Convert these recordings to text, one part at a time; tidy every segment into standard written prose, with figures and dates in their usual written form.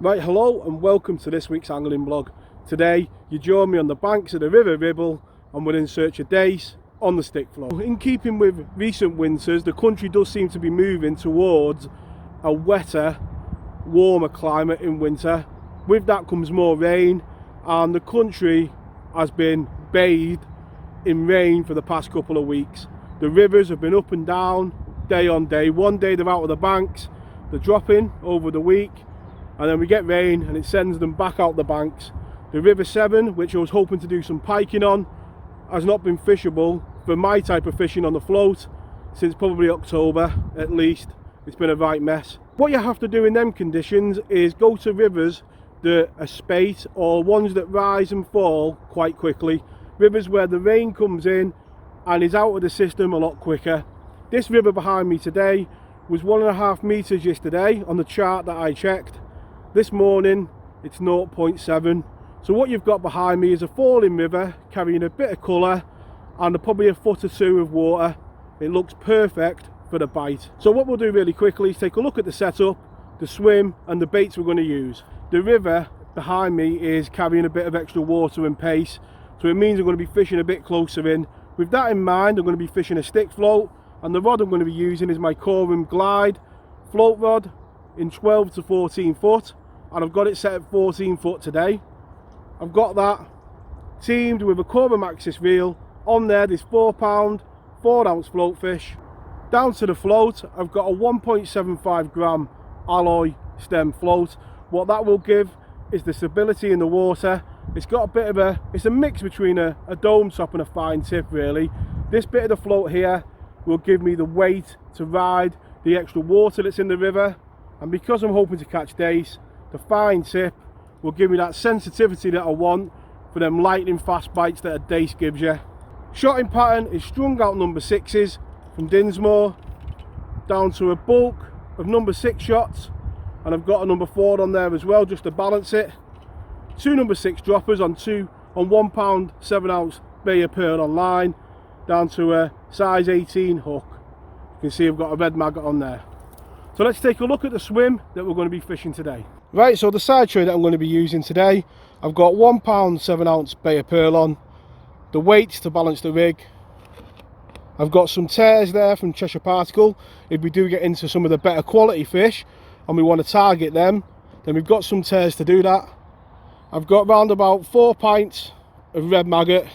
Right, hello and welcome to this week's angling blog. Today you join me on the banks of the River Ribble and we're in search of dace on the stick flow. In keeping with recent winters, the country does seem to be moving towards a wetter, warmer climate in winter. With that comes more rain, and the country has been bathed in rain for the past couple of weeks. The rivers have been up and down day on day. One day they're out of the banks, they're dropping over the week, and then we get rain and it sends them back out the banks. The River Severn, which I was hoping to do some piking on, has not been fishable for my type of fishing on the float since probably October at least. It's been a right mess. What you have to do in them conditions is go to rivers that are spate or ones that rise and fall quite quickly. Rivers where the rain comes in and is out of the system a lot quicker. This river behind me today was 1.5 meters yesterday on the chart that I checked. This morning it's 0.7. So what you've got behind me is a falling river carrying a bit of colour and probably a foot or two of water. It looks perfect for the bite. So what we'll do really quickly is take a look at the setup, the swim and the baits we're going to use. The river behind me is carrying a bit of extra water and pace, so it means I'm going to be fishing a bit closer in. With that in mind, I'm going to be fishing a stick float, and the rod I'm going to be using is my Korum Glide float rod in 12 to 14 foot, and I've got it set at 14 foot today. I've got that teamed with a korum axis reel. On there there's 4 pound 4 ounce float fish. Down to the float I've got a 1.75 gram alloy stem float. What that will give is the stability in the water. It's got a bit of it's a mix between a dome top and a fine tip really. This bit of the float here will give me the weight to ride the extra water that's in the river, and because I'm hoping to catch dace, the fine tip will give me that sensitivity that I want for them lightning fast bites that a dace gives you. Shotting pattern is strung out number 6s from Dinsmore down to a bulk of number 6 shots, and I've got a number 4 on there as well just to balance it. 2 number 6 droppers on 1 pound 7 ounce Bay of Pearl on line down to a size 18 hook. You can see I've got a red maggot on there. So let's take a look at the swim that we're going to be fishing today. Right, so the side tray that I'm going to be using today, I've got 1 pound 7 ounce Bay of Pearl on, the weights to balance the rig. I've got some tears there from Cheshire Particle. If we do get into some of the better quality fish and we want to target them, then we've got some tears to do that. I've got round about 4 pints of red maggot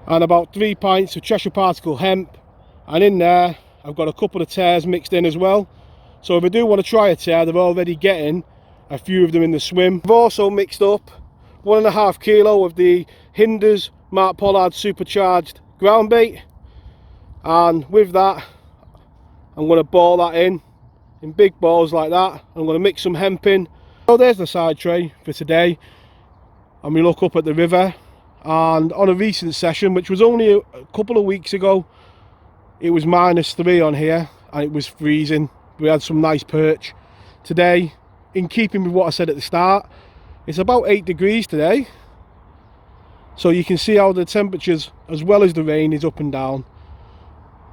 and about 3 pints of Cheshire Particle hemp, and in there I've got a couple of tears mixed in as well. So if I do want to try a tear, they're already getting a few of them in the swim. I've also mixed up 1.5 kilo of the Hinders Mark Pollard supercharged ground bait, and with that I'm going to ball that in big balls like that. I'm going to mix some hemp in. So there's the side tray for today, and we look up at the river, and on a recent session which was only a couple of weeks ago, it was -3 on here and it was freezing. We had some nice perch. Today, in keeping with what I said at the start, it's about 8 degrees today, so you can see how the temperatures as well as the rain is up and down.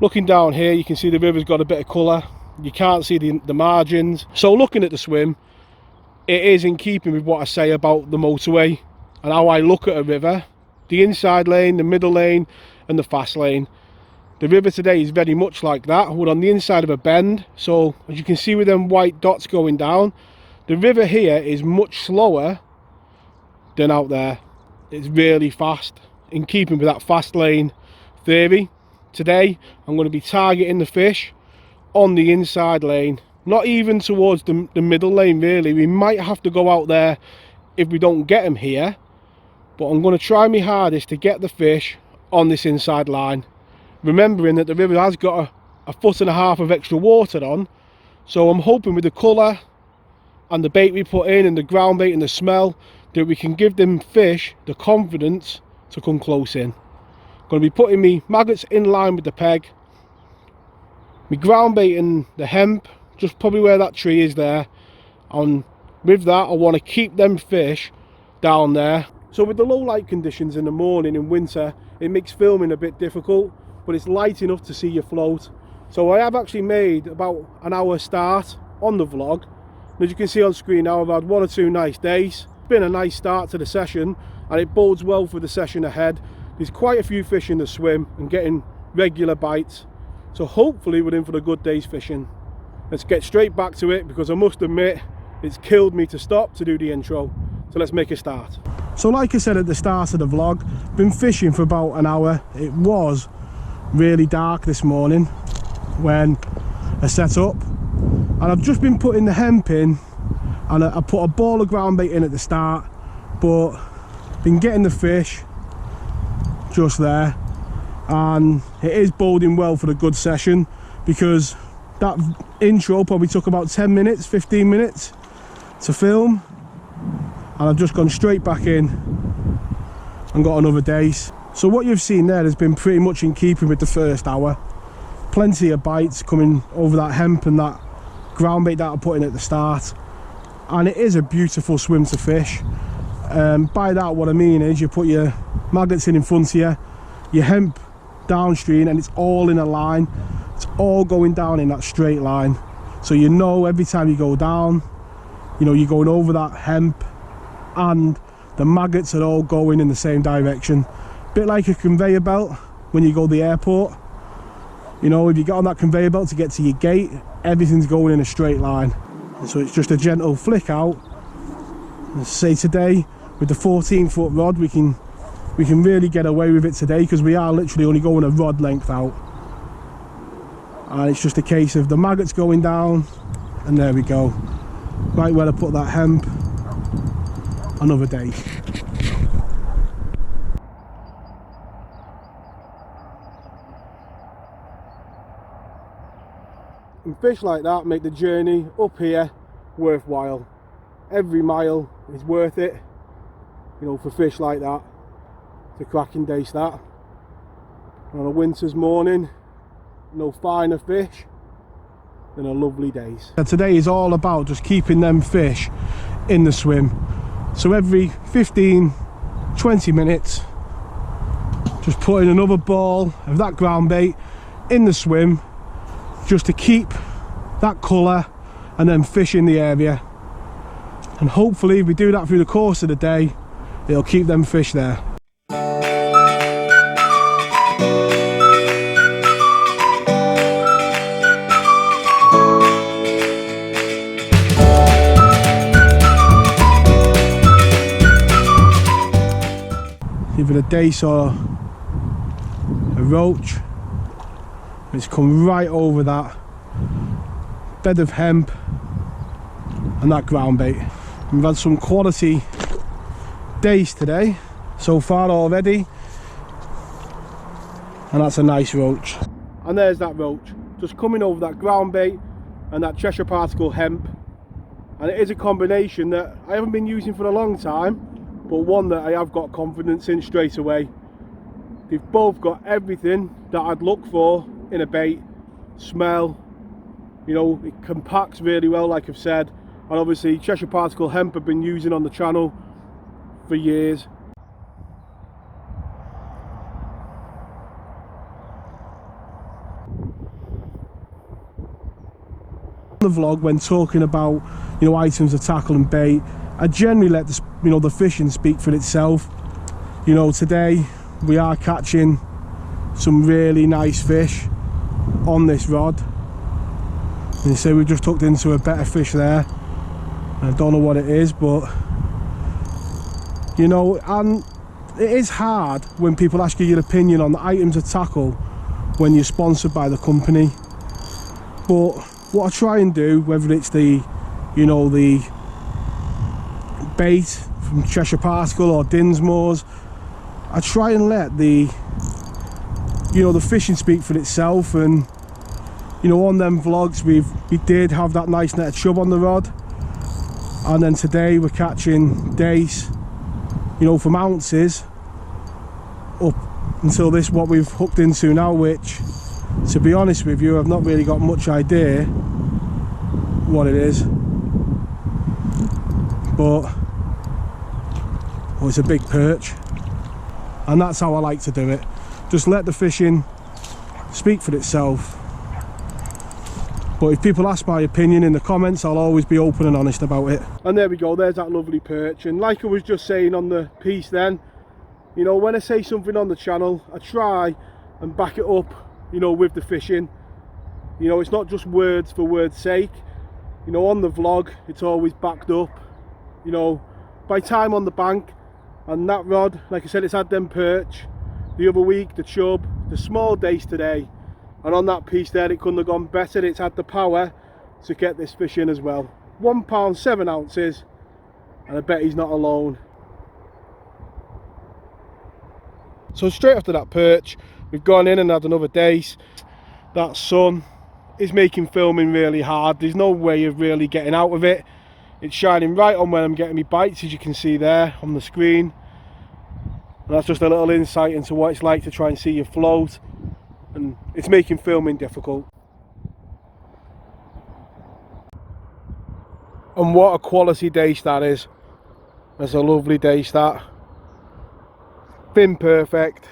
Looking down here you can see the river's got a bit of colour. You can't see the margins. So looking at the swim, it is in keeping with what I say about the motorway and how I look at a river: the inside lane, the middle lane and the fast lane. The river today is very much like that. We're on the inside of a bend, so as you can see with them white dots going down, the river here is much slower than out there. It's really fast, in keeping with that fast lane theory. Today I'm going to be targeting the fish on the inside lane, not even towards the middle lane really. We might have to go out there if we don't get them here, but I'm going to try my hardest to get the fish on this inside line, remembering that the river has got a 1.5 foot of extra water on. So I'm hoping with the colour and the bait we put in and the ground bait and the smell that we can give them fish the confidence to come close in. I'm going to be putting me maggots in line with the peg, me ground bait and the hemp just probably where that tree is there, and with that I want to keep them fish down there. So with the low light conditions in the morning in winter, it makes filming a bit difficult, but it's light enough to see your float. So I have actually made about an hour start on the vlog. And as you can see on screen now, I've had 1 or 2 nice days. It's been a nice start to the session, and it bodes well for the session ahead. There's quite a few fish in the swim and getting regular bites, so hopefully we're in for a good day's fishing. Let's get straight back to it, because I must admit it's killed me to stop to do the intro. So let's make a start. So like I said at the start of the vlog, been fishing for about an hour. It was really dark this morning when I set up, and I've just been putting the hemp in, and I put a ball of ground bait in at the start, but been getting the fish just there, and it is boding well for a good session, because that intro probably took about 10 minutes, 15 minutes to film, and I've just gone straight back in and got another dace. So what you've seen there has been pretty much in keeping with the first hour. Plenty of bites coming over that hemp and that ground bait that I put in at the start, and it is a beautiful swim to fish. By that, what I mean is you put your maggots in front of you, your hemp downstream, and it's all in a line. It's all going down in that straight line, so you know every time you go down, you know you're going over that hemp, and the maggots are all going in the same direction. Bit like a conveyor belt when you go to the airport. You know, if you get on that conveyor belt to get to your gate, everything's going in a straight line. And so it's just a gentle flick out. Let's say today with the 14-foot rod we can really get away with it today, because we are literally only going a rod length out, and it's just a case of the maggots going down, and there we go, right where I put that hemp. Another day. And fish like that make the journey up here worthwhile. Every mile is worth it, you know, for fish like that. It's a cracking dace that. And on a winter's morning, no finer fish than a lovely dace. And today is all about just keeping them fish in the swim. So every 15-20 minutes, just putting another ball of that ground bait in the swim, just to keep that colour and then fish in the area. And hopefully if we do that through the course of the day, it'll keep them fish there. Either a dace or a roach. It's come right over that bed of hemp and that ground bait. We've had some quality dace today so far already, and that's a nice roach. And there's that roach just coming over that ground bait and that Cheshire particle hemp, and it is a combination that I haven't been using for a long time, but one that I have got confidence in straight away. They've both got everything that I'd look for in a bait. Smell, you know, it compacts really well, like I've said, and obviously Cheshire particle hemp I've been using on the channel for years. The vlog, when talking about, you know, items of tackle and bait, I generally let the, you know, the fishing speak for itself. You know, today we are catching some really nice fish on this rod, and you see we've just hooked into a better fish there. I don't know what it is, but you know, and it is hard when people ask you your opinion on the items of tackle when you're sponsored by the company. But what I try and do, whether it's the, you know, the bait from Cheshire Particle or Dinsmore's, I try and let the, you know, the fishing speak for itself. And you know, on them vlogs we did have that nice net of chub on the rod, and then today we're catching dace, you know, from ounces up until this, what we've hooked into now, which, to be honest with you, I've not really got much idea what it is, but oh, it's a big perch, and that's how I like to do it. Just let the fishing speak for itself. But if people ask my opinion in the comments, I'll always be open and honest about it. And there we go, there's that lovely perch. And like I was just saying on the piece then, you know, when I say something on the channel, I try and back it up, you know, with the fishing. You know, it's not just words for words sake. You know, on the vlog, it's always backed up. You know, by time on the bank, and that rod, like I said, it's had them perch the other week, the chub, the small dace today, and on that piece there, it couldn't have gone better. It's had the power to get this fish in as well. 1 pound 7 ounces, and I bet he's not alone. So straight after that perch, we've gone in and had another dace. That sun is making filming really hard. There's no way of really getting out of it. It's shining right on when I'm getting my bites, as you can see there on the screen. And that's just a little insight into what it's like to try and see your float, and it's making filming difficult. And what a quality dace that is. That's a lovely dace, that. Fin perfect,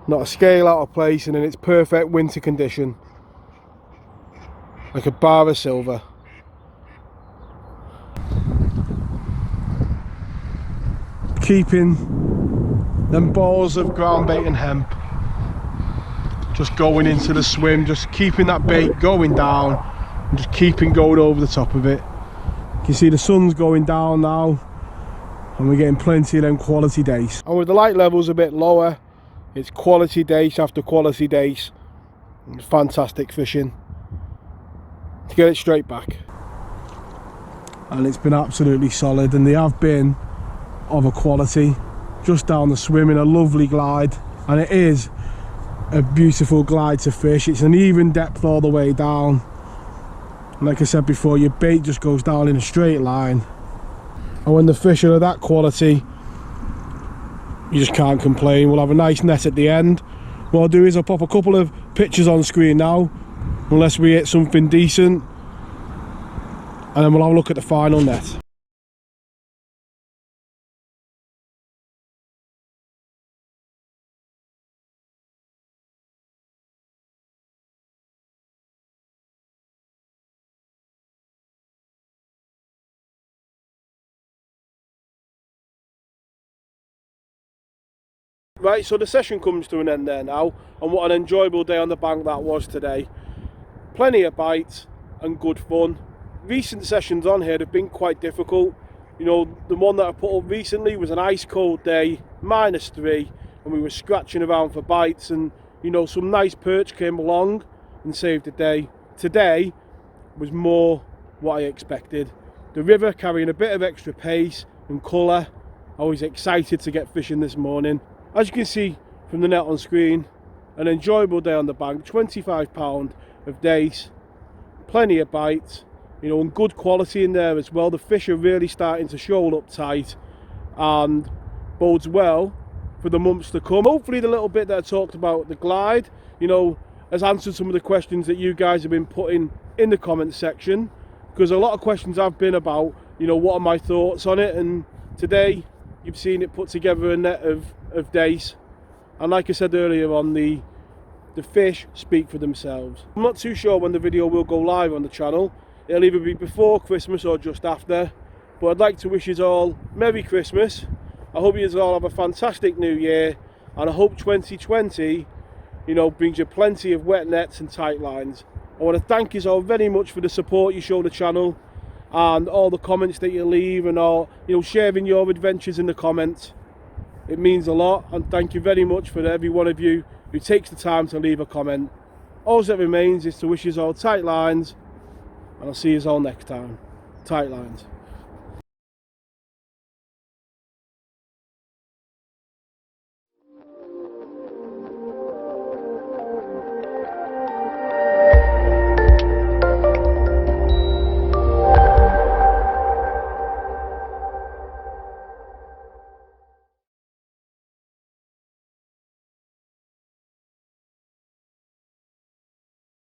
not a scale out of place, and in its perfect winter condition, like a bar of silver. Keeping them balls of ground bait and hemp just going into the swim, just keeping that bait going down and just keeping going over the top of it. You can see the sun's going down now, and we're getting plenty of them quality dace. And with the light levels a bit lower, it's quality dace after quality dace. It's fantastic fishing to get it straight back. And it's been absolutely solid, and they have been of a quality. Just down the swim in a lovely glide, and it is a beautiful glide to fish. It's an even depth all the way down. And like I said before, your bait just goes down in a straight line. And when the fish are of that quality, you just can't complain. We'll have a nice net at the end. What I'll do is I'll pop a couple of pictures on screen now, unless we hit something decent, and then we'll have a look at the final net. Right, so the session comes to an end there now, and what an enjoyable day on the bank that was today. Plenty of bites and good fun. Recent sessions on here have been quite difficult. You know, the one that I put up recently was an ice cold day, -3, and we were scratching around for bites, and you know, some nice perch came along and saved the day. Today was more what I expected. The river carrying a bit of extra pace and colour. I was excited to get fishing this morning. As you can see from the net on screen, an enjoyable day on the bank. 25 pound of dace, plenty of bites, you know, and good quality in there as well. The fish are really starting to shoal up tight, and bodes well for the months to come. Hopefully the little bit that I talked about, the glide, you know, has answered some of the questions that you guys have been putting in the comment section, because a lot of questions have been about, you know, what are my thoughts on it, and today you've seen it put together a net of dace, and like I said earlier on, the fish speak for themselves. I'm not too sure when the video will go live on the channel. It'll either be before Christmas or just after, but I'd like to wish you all Merry Christmas. I hope you all have a fantastic new year, and I hope 2020, you know, brings you plenty of wet nets and tight lines. I want to thank you all very much for the support you show the channel, and all the comments that you leave, and all, you know, sharing your adventures in the comments. It means a lot, and thank you very much for every one of you who takes the time to leave a comment. All that remains is to wish you all tight lines, and I'll see you all next time. Tight lines.